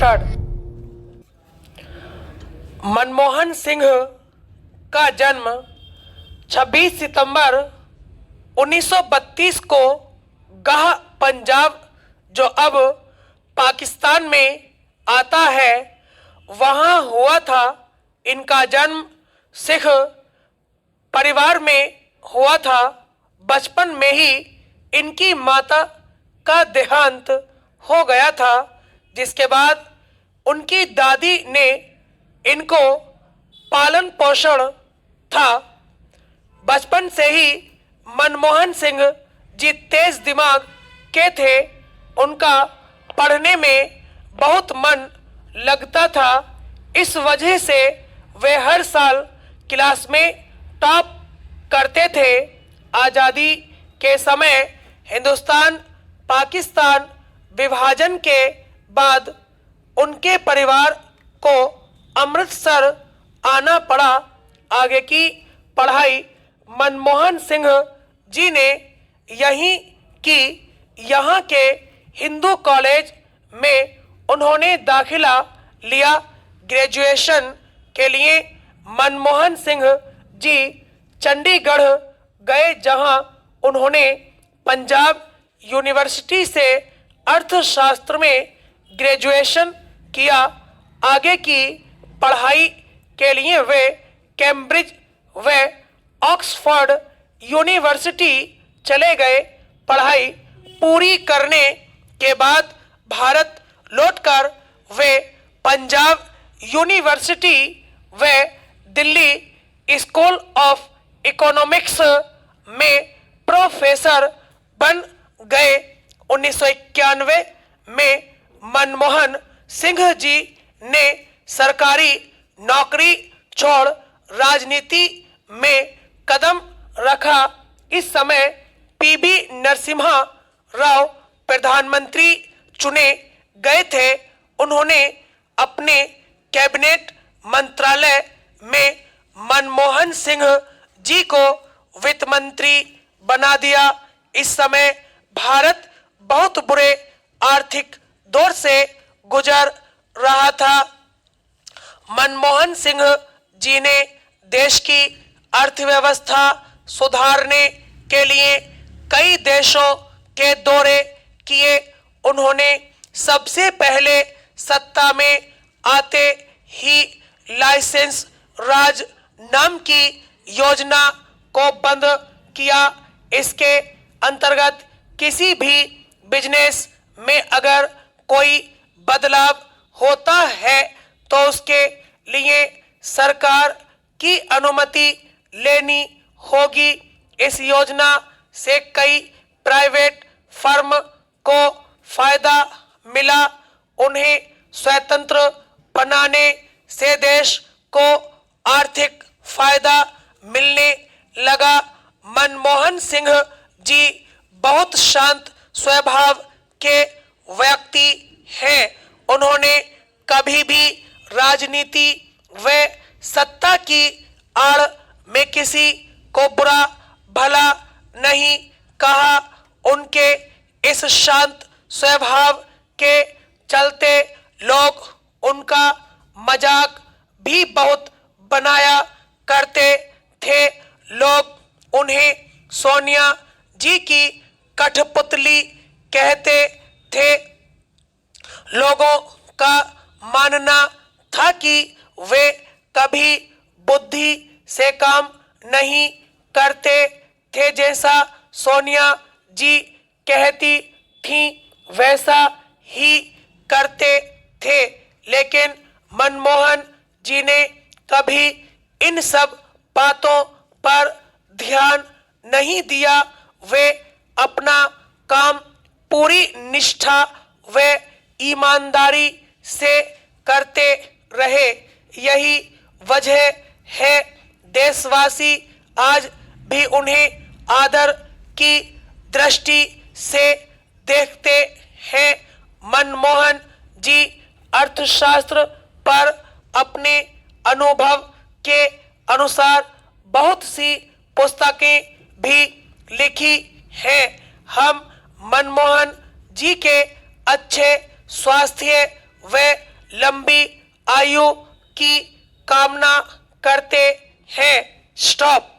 Start. Manmohan Singh का जन्म 26 सितंबर 1932 को गाह पंजाब, जो अब पाकिस्तान में आता है, वहाँ हुआ था। इनका जन्म सिख परिवार में हुआ था। बचपन में ही इनकी माता का देहांत हो गया था, जिसके बाद उनकी दादी ने इनको पालन पोषण था। बचपन से ही मनमोहन सिंह जी तेज दिमाग के थे। उनका पढ़ने में बहुत मन लगता था। इस वजह से वे हर साल क्लास में टॉप करते थे। आज़ादी के समय हिंदुस्तान पाकिस्तान विभाजन के बाद उनके परिवार को अमृतसर आना पड़ा। आगे की पढ़ाई मनमोहन सिंह जी ने यहीं की। यहाँ के हिंदू कॉलेज में उन्होंने दाखिला लिया। ग्रेजुएशन के लिए मनमोहन सिंह जी चंडीगढ़ गए, जहां उन्होंने पंजाब यूनिवर्सिटी से अर्थशास्त्र में ग्रेजुएशन किया। आगे की पढ़ाई के लिए वे कैम्ब्रिज व ऑक्सफोर्ड यूनिवर्सिटी चले गए। पढ़ाई पूरी करने के बाद भारत लौटकर वे पंजाब यूनिवर्सिटी व दिल्ली स्कूल ऑफ इकोनॉमिक्स में प्रोफेसर बन गए। 1991 में मनमोहन सिंह जी ने सरकारी नौकरी छोड़ राजनीति में कदम रखा। इस समय पीबी नरसिम्हा राव प्रधानमंत्री चुने गए थे। उन्होंने अपने कैबिनेट मंत्रालय में मनमोहन सिंह जी को वित्त मंत्री बना दिया। इस समय भारत बहुत बुरे आर्थिक दौर से गुजर रहा था। मनमोहन सिंह जी ने देश की अर्थव्यवस्था सुधारने के लिए कई देशों के दौरे किए। उन्होंने सबसे पहले सत्ता में आते ही लाइसेंस राज नाम की योजना को बंद किया। इसके अंतर्गत किसी भी बिजनेस में अगर कोई बदलाव होता है तो उसके लिए सरकार की अनुमति लेनी होगी। इस योजना से कई प्राइवेट फर्म को फायदा मिला। उन्हें स्वतंत्र बनाने से देश को आर्थिक फायदा मिलने लगा। मनमोहन सिंह जी बहुत शांत स्वभाव के व्यक्ति हैं। उन्होंने कभी भी राजनीति व सत्ता की आड़ में किसी को बुरा भला नहीं कहा। उनके इस शांत स्वभाव के चलते लोग उनका मजाक भी बहुत बनाया करते थे। लोग उन्हें सोनिया जी की कठपुतली कहते थे। लोगों का मानना था कि वे कभी बुद्धि से काम नहीं करते थे। जैसा सोनिया जी कहती थीं वैसा ही करते थे। लेकिन मनमोहन जी ने कभी इन सब बातों पर ध्यान नहीं दिया। वे अपना काम पूरी निष्ठा व ईमानदारी से करते रहे। यही वजह है देशवासी आज भी उन्हें आदर की दृष्टि से देखते हैं। मनमोहन जी अर्थशास्त्र पर अपने अनुभव के अनुसार बहुत सी पुस्तकें भी लिखी हैं। हम मनमोहन जी के अच्छे स्वास्थ्य व लंबी आयु की कामना करते हैं। स्टॉप।